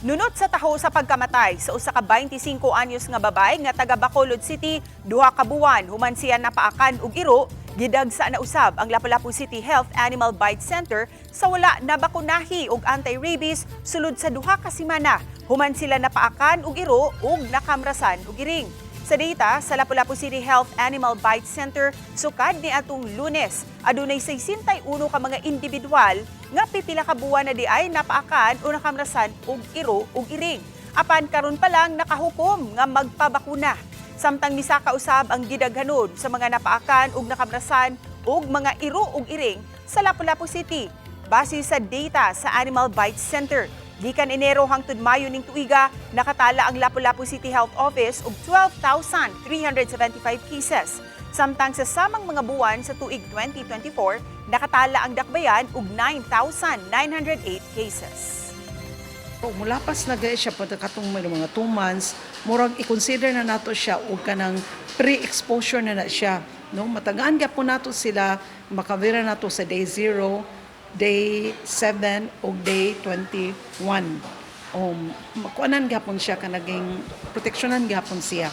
Nunot sa taho sa pagkamatay sa usa ka 25 anyos nga babay nga taga Bacolod City, duha ka buwan human siya napaakan og iro, gidagsa na usab ang Lapu-Lapu City Health Animal Bite Center sa wala nabakunahi og anti-rabies sulod sa duha ka semana. Human sila napaakan og iro ug nakamrasan og iring. Sa data sa Lapu-Lapu City Health Animal Bite Center, sukad ni atong Lunes, adunay 61 ka mga individual nga pipila ka buwan na di ay napaakan o nakamrasan og iro ug iring. Apan karon pa lang nakahukom nga magpabakuna. Samtang misaka usab ang gidaghanon sa mga napaakan ug nakamrasan og mga iro ug iring sa Lapu-Lapu City. Base sa data sa Animal Bite Center, gikan Enero hangtod Mayo ning tuiga, nakatala ang Lapu-Lapu City Health Office og 12,375 cases. Samtang sa samang mga buwan sa tuig 2024, nakatala ang dakbayan og 9,908 cases. Mulapas na gaya siya pati katong mga 2 months, murag i-consider na nato siya o kanang pre-exposure na siya. No? Matagaan ka po nato sila, makavira nato sa day 0, day 7 o day 21. Makuanan gapon siya kanaging proteksyonan gapon siya.